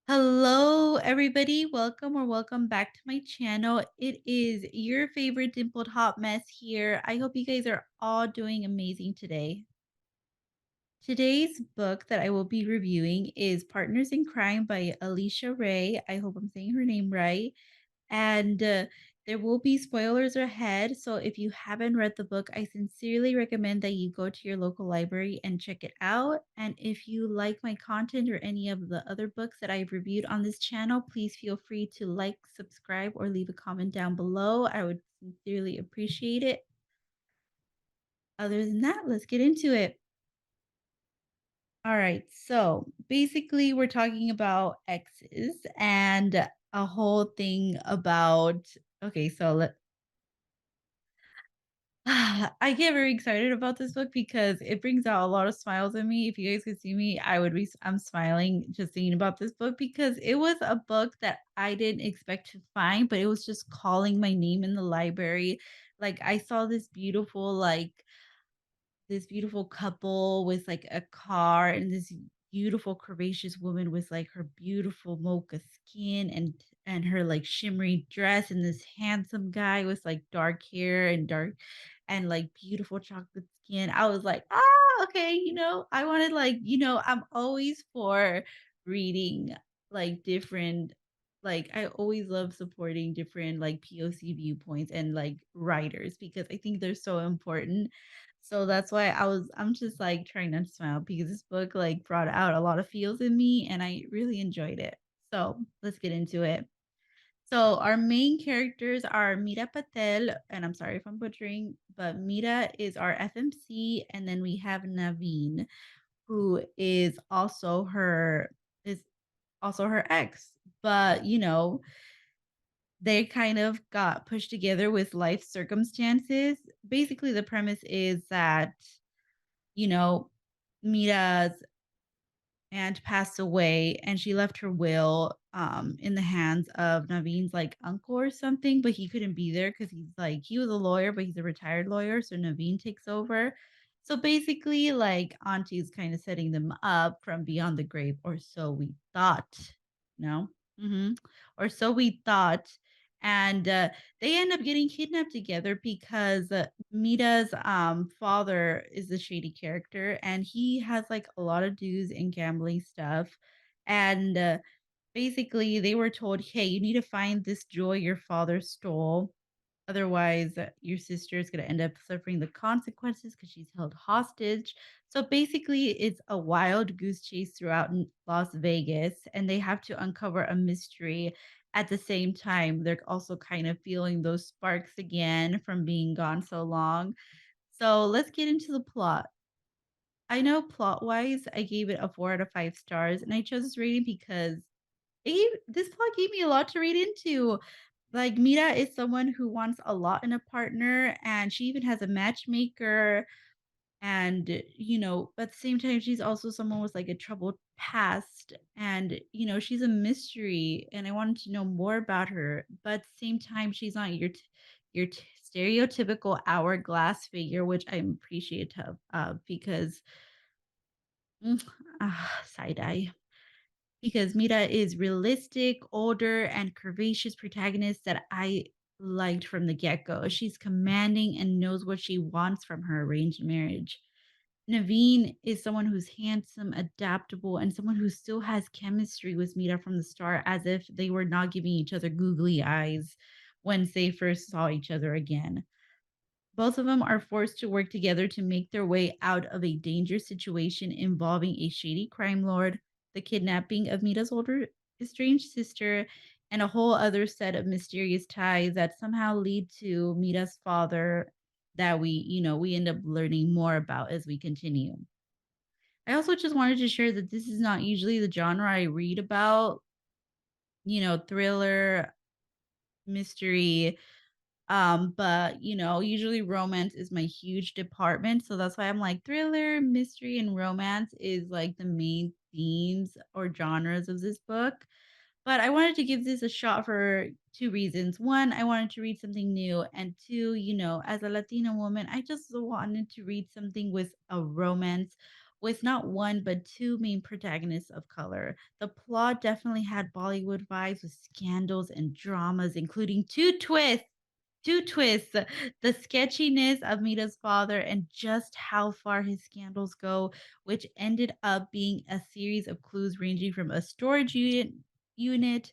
Hello, everybody. Welcome or welcome back to my channel. It is your favorite dimpled hot mess here. I hope you guys are all doing amazing today. Today's book that I will be reviewing is Partners in Crime by Alicia Ray. I hope I'm saying her name right. And there will be spoilers ahead. So if you haven't read the book, I sincerely recommend that you go to your local library and check it out. And if you like my content or any of the other books that I've reviewed on this channel, please feel free to like, subscribe, or leave a comment down below. I would sincerely appreciate it. Other than that, let's get into it. All right. So basically, we're talking about exes and a whole thing about. Okay, so I get very excited about this book because it brings out a lot of smiles in me. If you guys could see me, I'm smiling just thinking about this book because it was a book that I didn't expect to find, but it was just calling my name in the library. Like I saw this beautiful couple with like a car and this beautiful curvaceous woman with like her beautiful mocha skin and her like shimmery dress, and this handsome guy with like dark hair and dark and like beautiful chocolate skin. I was like, okay, I wanted I'm always for reading like different, like I always love supporting different like POC viewpoints and like writers because I think they're so important. So that's why I'm just like trying not to smile because this book like brought out a lot of feels in me and I really enjoyed it. So let's get into it. So our main characters are Mira Patel, and I'm sorry if I'm butchering, but Mira is our FMC, and then we have Naveen, who is also her ex. But they kind of got pushed together with life circumstances. Basically, the premise is that, you know, Mira's aunt passed away and she left her will in the hands of Naveen's like uncle or something, but he couldn't be there because he was a lawyer, but he's a retired lawyer, so Naveen takes over. So basically, like Auntie's kind of setting them up from beyond the grave, or so we thought. No, or so we thought. And they end up getting kidnapped together because Mita's father is a shady character and he has like a lot of dues in gambling stuff. And basically, they were told, hey, you need to find this jewel your father stole. Otherwise, your sister is going to end up suffering the consequences because she's held hostage. So basically, it's a wild goose chase throughout Las Vegas, and they have to uncover a mystery. At the same time, they're also kind of feeling those sparks again from being gone so long. So let's get into the plot. I know plot wise, I gave it a 4 out of 5 stars, and I chose this rating because this plot gave me a lot to read into. Like Mira is someone who wants a lot in a partner, and she even has a matchmaker. And at the same time, she's also someone with like a troubled past, and she's a mystery. And I wanted to know more about her, but at the same time, she's not stereotypical hourglass figure, which I'm appreciative of because side eye because Mira is realistic, older, and curvaceous protagonist that I liked from the get-go. She's commanding and knows what she wants from her arranged marriage. Naveen is someone who's handsome, adaptable, and someone who still has chemistry with Mira from the start, as if they were not giving each other googly eyes when they first saw each other again. Both of them are forced to work together to make their way out of a dangerous situation involving a shady crime lord, the kidnapping of Mita's older estranged sister, and a whole other set of mysterious ties that somehow lead to Mita's father that we end up learning more about as we continue. I also just wanted to share that this is not usually the genre I read about, thriller, mystery, but usually romance is my huge department. So that's why I'm like thriller, mystery, and romance is like the main themes or genres of this book. But I wanted to give this a shot for two reasons. One, I wanted to read something new. And two, as a Latina woman, I just wanted to read something with a romance with not one but two main protagonists of color. The plot definitely had Bollywood vibes with scandals and dramas, including two twists, the sketchiness of Mita's father and just how far his scandals go, which ended up being a series of clues ranging from a storage unit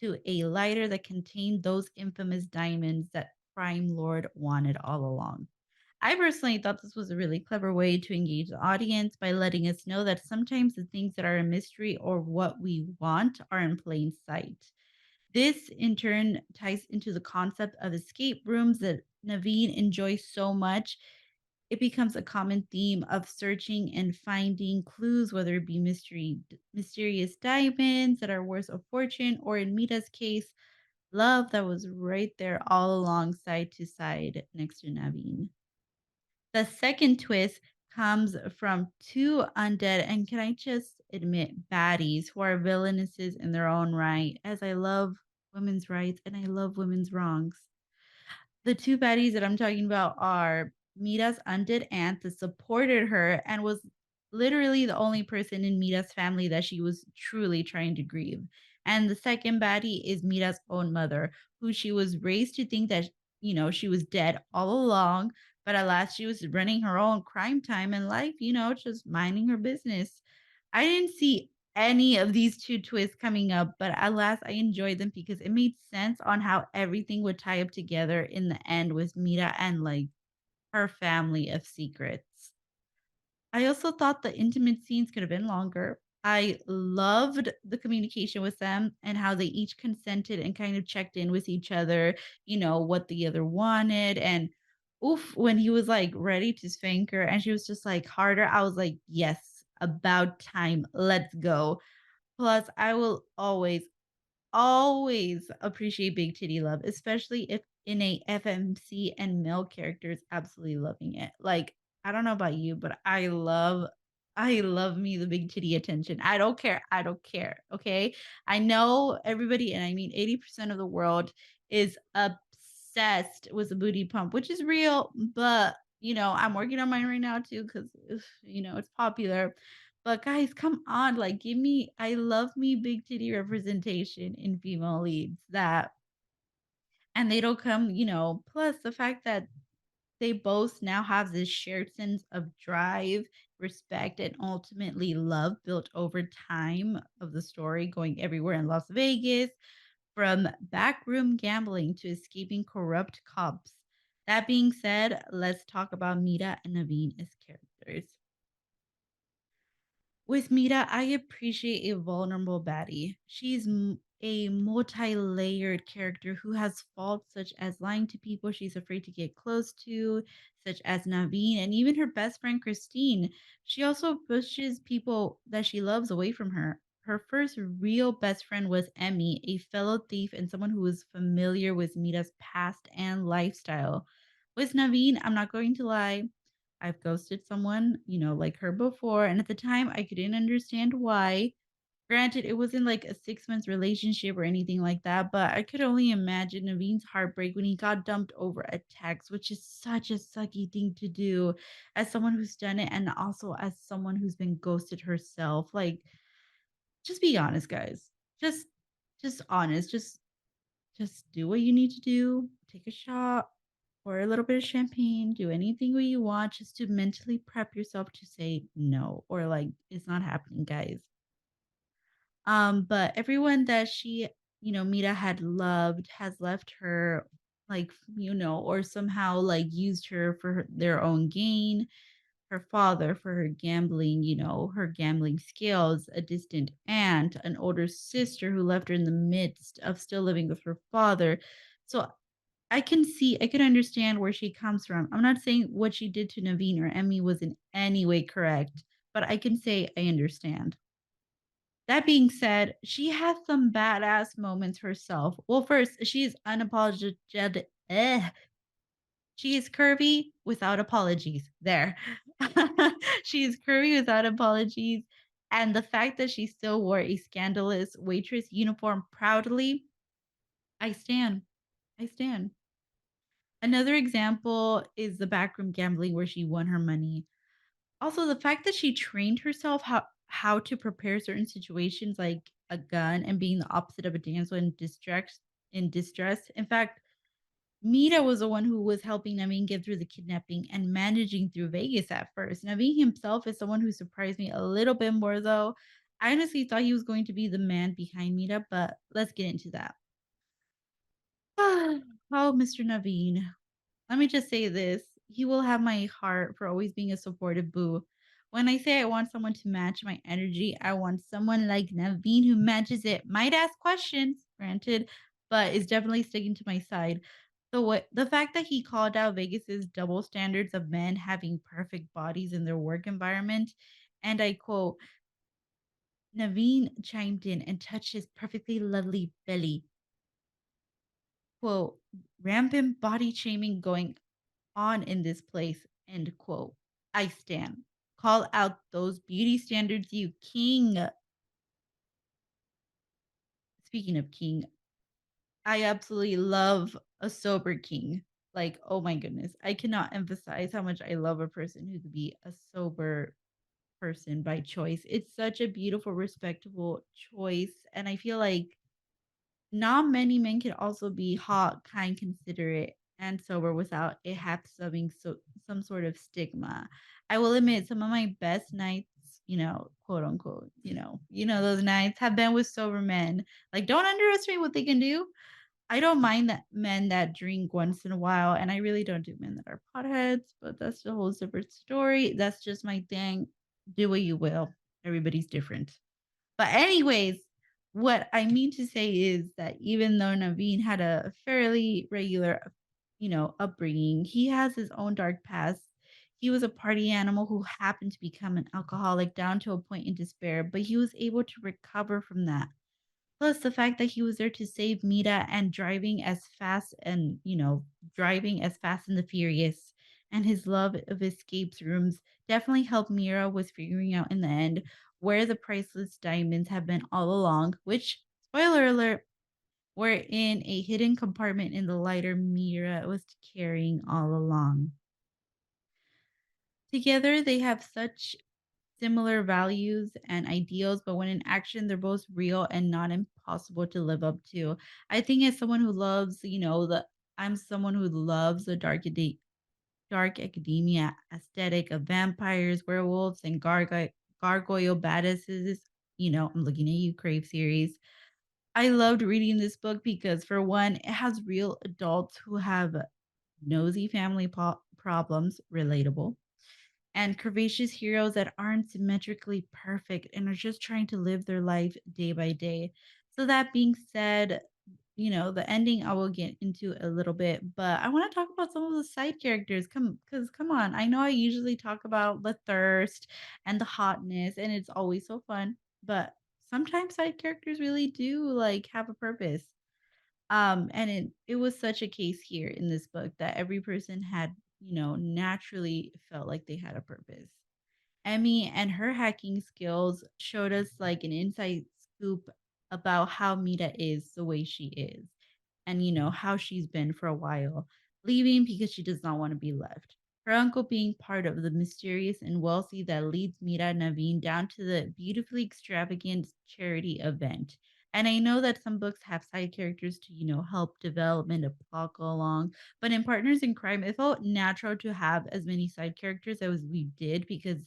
to a lighter that contained those infamous diamonds that crime lord wanted all along. I personally thought this was a really clever way to engage the audience by letting us know that sometimes the things that are a mystery or what we want are in plain sight. This, in turn, ties into the concept of escape rooms that Naveen enjoys so much. It becomes a common theme of searching and finding clues, whether it be mysterious diamonds that are worth a fortune, or in Mita's case, love that was right there all along, side to side next to Naveen. The second twist comes from two undead, and can I just admit, baddies who are villainesses in their own right, as I love women's rights and I love women's wrongs. The two baddies that I'm talking about are Mita's undead aunt that supported her and was literally the only person in Mita's family that she was truly trying to grieve. And the second baddie is Mita's own mother, who she was raised to think that, she was dead all along. But at last, she was running her own crime time in life, just minding her business. I didn't see any of these two twists coming up, but at last I enjoyed them because it made sense on how everything would tie up together in the end with Mira and like her family of secrets. I also thought the intimate scenes could have been longer. I loved the communication with them and how they each consented and kind of checked in with each other, what the other wanted. And oof, when he was like ready to spank her and she was just like harder, I was like, yes, about time. Let's go. Plus, I will always appreciate big titty love, especially if in a FMC and male characters absolutely loving it. Like, I don't know about you, but I love me the big titty attention. I don't care. I don't care. Okay. I know everybody, and I mean 80% of the world is obsessed with the booty pump, which is real, but I'm working on mine right now too because it's popular. But guys, come on, like give me I love me big titty representation in female leads that and they don't come, plus the fact that they both now have this shared sense of drive, respect, and ultimately love built over time of the story going everywhere in Las Vegas, from backroom gambling to escaping corrupt cops. That being said, let's talk about Mita and Naveen as characters. With Mita, I appreciate a vulnerable baddie. She's a multi layered character who has faults such as lying to people she's afraid to get close to, such as Naveen, and even her best friend Christine. She also pushes people that she loves away from her. Her first real best friend was Emmy, a fellow thief and someone who was familiar with Mita's past and lifestyle. With Naveen, I'm not going to lie. I've ghosted someone, like her before, and at the time I couldn't understand why. Granted, it wasn't like a 6 months relationship or anything like that, but I could only imagine Naveen's heartbreak when he got dumped over a text, which is such a sucky thing to do as someone who's done it and also as someone who's been ghosted herself. Like, just be honest, guys. Just just honest. Just do what you need to do. Take a shot or a little bit of champagne, do anything what you want just to mentally prep yourself to say no or like it's not happening, guys. But everyone that Mita had loved has left her like, or somehow like used her for their own gain. Her father for her gambling, her gambling skills, a distant aunt, an older sister who left her in the midst of still living with her father. So I can understand where she comes from. I'm not saying what she did to Naveen or Emmy was in any way correct, but I can say I understand. That being said, she has some badass moments herself. Well, first, she is unapologetic. She is curvy without apologies. There. She is curvy without apologies. And the fact that she still wore a scandalous waitress uniform proudly, I stand. I stand. Another example is the backroom gambling where she won her money. Also, the fact that she trained herself how to prepare certain situations like a gun and being the opposite of a damsel in distress. In fact, Mira was the one who was helping Naveen get through the kidnapping and managing through Vegas at first. Naveen himself is someone who surprised me a little bit more, though. I honestly thought he was going to be the man behind Mira, but let's get into that. Oh, Mr. Naveen. Let me just say this. He will have my heart for always being a supportive boo. When I say I want someone to match my energy, I want someone like Naveen who matches it. Might ask questions, granted, but is definitely sticking to my side. The fact that he called out Vegas's double standards of men having perfect bodies in their work environment, and I quote, Naveen chimed in and touched his perfectly lovely belly. Quote, rampant body shaming going on in this place, end quote. I stand. Call out those beauty standards, you king. Speaking of king, I absolutely love a sober king. Like, oh my goodness. I cannot emphasize how much I love a person who could be a sober person by choice. It's such a beautiful, respectable choice. And I feel like not many men can also be hot, kind, considerate, and sober without it having some sort of stigma. I will admit some of my best nights, quote unquote, those nights have been with sober men. Like, don't underestimate what they can do. I don't mind that men that drink once in a while, and I really don't do men that are potheads, but that's a whole separate story. That's just my thing. Do what you will. Everybody's different. But anyways, what I mean to say is that even though Naveen had a fairly regular, upbringing, he has his own dark past. He was a party animal who happened to become an alcoholic down to a point in despair, but he was able to recover from that. Plus the fact that he was there to save Mita and driving as fast and the furious and his love of escapes rooms definitely helped Mira with figuring out in the end where the priceless diamonds have been all along, which spoiler alert, were in a hidden compartment in the lighter Mira was carrying all along. Together they have such similar values and ideals, but when in action, they're both real and not impossible to live up to. I think as someone who loves, I'm someone who loves the dark academia aesthetic of vampires, werewolves, and gargoyle badasses. I'm looking at you, Crave series. I loved reading this book because, for one, it has real adults who have nosy family problems, relatable, and curvaceous heroes that aren't symmetrically perfect and are just trying to live their life day by day. So, that being said, the ending I will get into a little bit, but I want to talk about some of the side characters. Come on. I know I usually talk about the thirst and the hotness, and it's always so fun, but sometimes side characters really do like have a purpose. And it was such a case here in this book that every person had, naturally felt like they had a purpose. Emmy and her hacking skills showed us like an inside scoop about how Mita is the way she is and how she's been for a while, leaving because she does not want to be left. Her uncle being part of the mysterious and wealthy that leads Mira Naveen down to the beautifully extravagant charity event. And I know that some books have side characters to, help development of plot go along. But in Partners in Crime, it felt natural to have as many side characters as we did because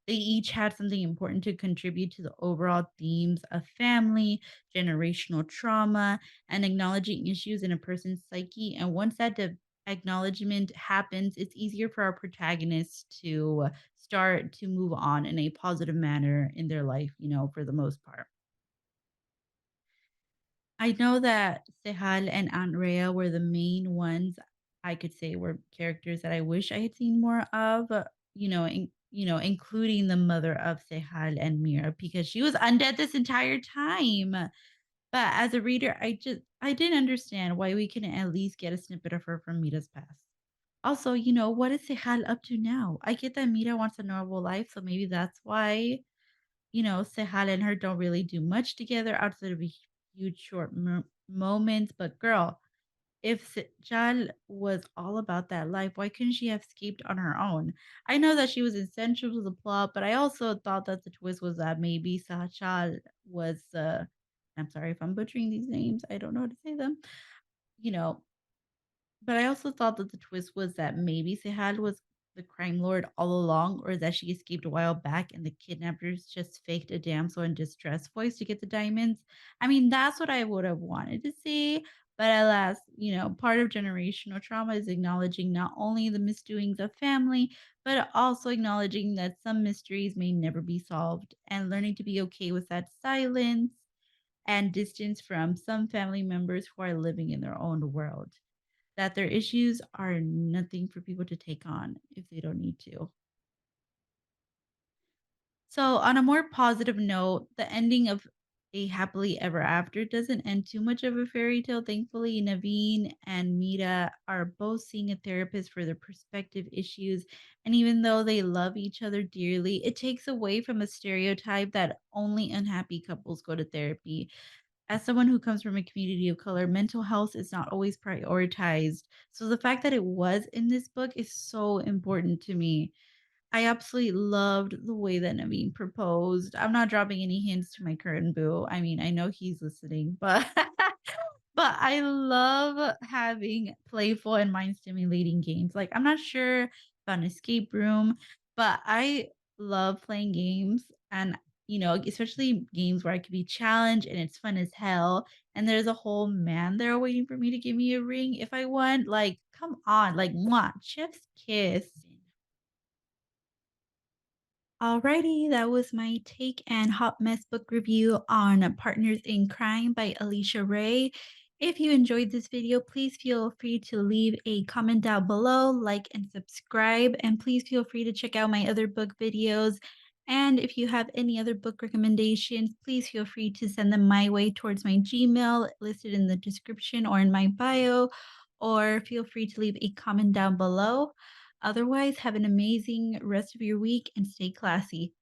they each had something important to contribute to the overall themes of family, generational trauma, and acknowledging issues in a person's psyche. And once that acknowledgement happens, it's easier for our protagonists to start to move on in a positive manner in their life, for the most part. I know that Sehal and Aunt Rhea were the main ones I could say were characters that I wish I had seen more of, including the mother of Sehal and Mira because she was undead this entire time. But as a reader, I didn't understand why we couldn't at least get a snippet of her from Mira's past. Also, what is Sehal up to now? I get that Mira wants a normal life, so maybe that's why Sehal and her don't really do much together outside of a huge short moments. But girl, if Sejal was all about that life, why couldn't she have escaped on her own? I know that she was essential to the plot, but I also thought that the twist was that maybe Sahachal was I'm sorry if I'm butchering these names. I don't know how to say them. You know, but I also thought that the twist was that maybe Sehal was the crime lord all along, or that she escaped a while back and the kidnappers just faked a damsel in distress voice to get the diamonds. I mean, that's what I would have wanted to see. But alas, part of generational trauma is acknowledging not only the misdoings of family, but also acknowledging that some mysteries may never be solved and learning to be okay with that silence and distance from some family members who are living in their own world, that their issues are nothing for people to take on if they don't need to. So, on a more positive note, the ending of A Happily Ever After doesn't end too much of a fairy tale. Thankfully, Naveen and Mira are both seeing a therapist for their perspective issues. And even though they love each other dearly, it takes away from a stereotype that only unhappy couples go to therapy. As someone who comes from a community of color, mental health is not always prioritized. So the fact that it was in this book is so important to me. I absolutely loved the way that Naveen proposed. I'm not dropping any hints to my current boo. I mean, I know he's listening, but but I love having playful and mind stimulating games. Like, I'm not sure about an escape room, but I love playing games and especially games where I could be challenged and it's fun as hell. And there's a whole man there waiting for me to give me a ring if I want. Like, come on, like, mwah, chef's kiss. Alrighty, that was my take and hot mess book review on Partners in Crime by Alicia Ray. If you enjoyed this video, please feel free to leave a comment down below, like and subscribe, and please feel free to check out my other book videos. And if you have any other book recommendations, please feel free to send them my way towards my Gmail listed in the description or in my bio, or feel free to leave a comment down below. Otherwise, have an amazing rest of your week and stay classy.